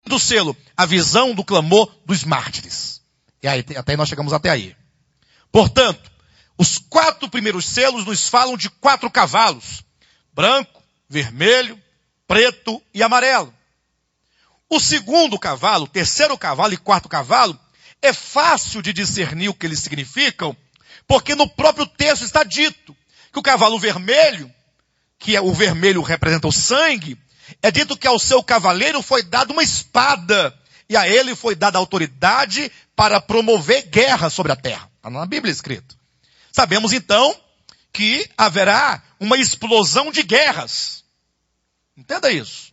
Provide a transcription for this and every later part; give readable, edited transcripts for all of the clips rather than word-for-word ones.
do selo, a visão do clamor dos mártires. E aí, até nós chegamos até aí. Portanto, os 4 primeiros selos nos falam de 4 cavalos. Branco, vermelho, preto e amarelo. O segundo cavalo, terceiro cavalo e quarto cavalo, é fácil de discernir o que eles significam, porque no próprio texto está dito que o cavalo vermelho, que o vermelho representa o sangue, é dito que ao seu cavaleiro foi dada uma espada, e a ele foi dada autoridade para promover guerra sobre a terra. Está na Bíblia escrito. Sabemos então que haverá uma explosão de guerras. Entenda isso.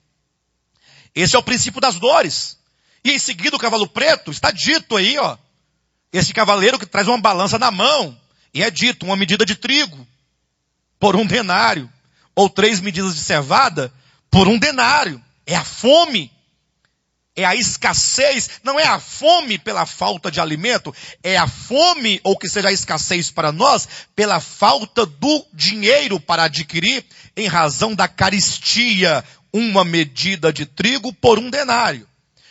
Esse é o princípio das dores. E em seguida o cavalo preto, está dito aí, ó. Esse cavaleiro que traz uma balança na mão. E é dito, uma medida de trigo por 1 denário. Ou 3 medidas de cevada por 1 denário. É a fome. É a escassez. Não é a fome pela falta de alimento. É a fome, ou que seja a escassez para nós, pela falta do dinheiro para adquirir, em razão da carestia. Uma medida de trigo por 1 denário.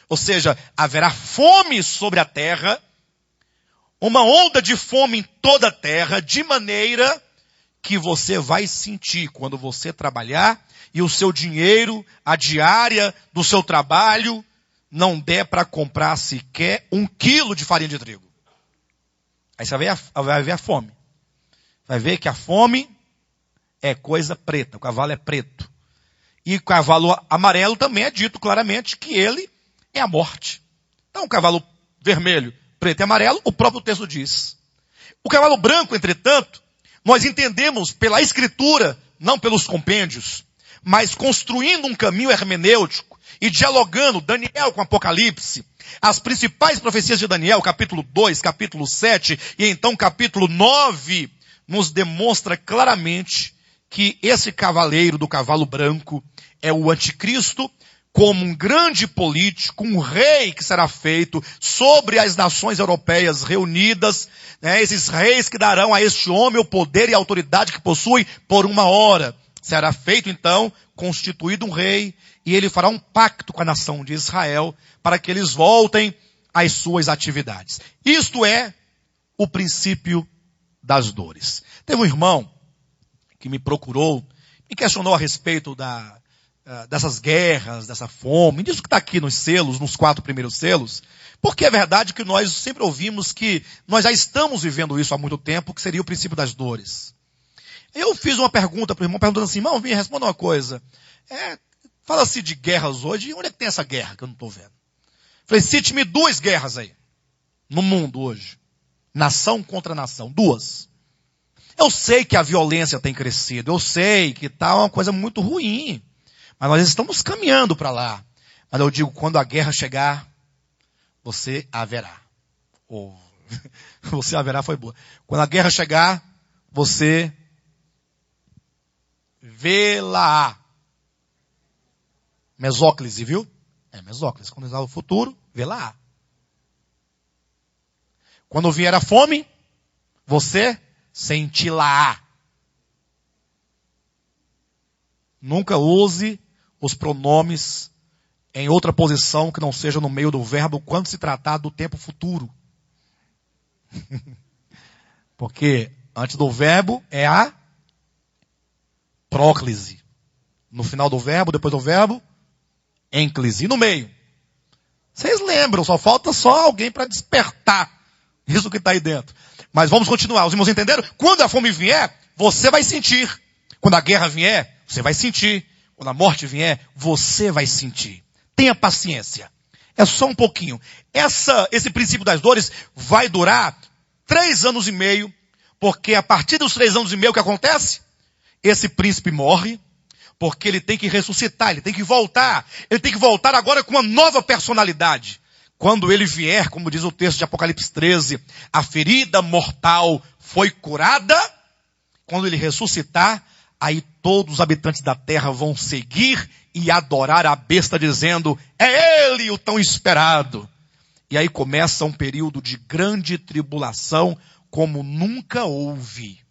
Ou seja, haverá fome sobre a terra, uma onda de fome em toda a terra, de maneira que você vai sentir quando você trabalhar e o seu dinheiro, a diária do seu trabalho, não der para comprar sequer 1 quilo de farinha de trigo. Aí você vai ver a fome. Vai ver que a fome é coisa preta, o cavalo é preto. E o cavalo amarelo também é dito claramente que ele é a morte. Então o cavalo vermelho, preto e amarelo, o próprio texto diz. O cavalo branco, entretanto, nós entendemos pela escritura, não pelos compêndios, mas construindo um caminho hermenêutico e dialogando Daniel com Apocalipse, as principais profecias de Daniel, capítulo 2, capítulo 7 e então capítulo 9, nos demonstra claramente que esse cavaleiro do cavalo branco é o anticristo, como um grande político, um rei que será feito sobre as nações europeias reunidas, né, esses reis que darão a este homem o poder e a autoridade que possui por 1 hora. Será feito então, constituído um rei, e ele fará um pacto com a nação de Israel para que eles voltem às suas atividades. Isto é o princípio das dores. Teve um irmão que me procurou, me questionou a respeito dessas guerras, dessa fome, disso que está aqui nos selos, nos 4 primeiros selos, porque é verdade que nós sempre ouvimos que nós já estamos vivendo isso há muito tempo, que seria o princípio das dores. Eu fiz uma pergunta para o irmão, perguntando assim, irmão, me responda uma coisa, fala-se de guerras hoje, onde é que tem essa guerra que eu não estou vendo? Falei, cite-me 2 guerras aí, no mundo hoje, nação contra nação, 2. Eu sei que a violência tem crescido, eu sei que está uma coisa muito ruim, mas nós estamos caminhando para lá. Mas eu digo, quando a guerra chegar, você haverá. Ou, você haverá foi boa. Quando a guerra chegar, você vê-la. Mesóclise, viu? É mesóclise. Quando está o futuro, vê-la. Quando vier a fome, você senti-la. Nunca use os pronomes em outra posição que não seja no meio do verbo quando se tratar do tempo futuro. Porque antes do verbo é a próclise. No final do verbo, depois do verbo, ênclise. E no meio? Vocês lembram, só falta só alguém para despertar isso que está aí dentro. Mas vamos continuar. Os irmãos entenderam? Quando a fome vier, você vai sentir. Quando a guerra vier, você vai sentir. Quando a morte vier, você vai sentir. Tenha paciência. É só um pouquinho. Esse princípio das dores vai durar 3 anos e meio, porque a partir dos 3 anos e meio, o que acontece? Esse príncipe morre, porque ele tem que ressuscitar, ele tem que voltar. Ele tem que voltar agora com uma nova personalidade. Quando ele vier, como diz o texto de Apocalipse 13, a ferida mortal foi curada. Quando ele ressuscitar, aí todos os habitantes da terra vão seguir e adorar a besta, dizendo, é ele o tão esperado. E aí começa um período de grande tribulação, como nunca houve.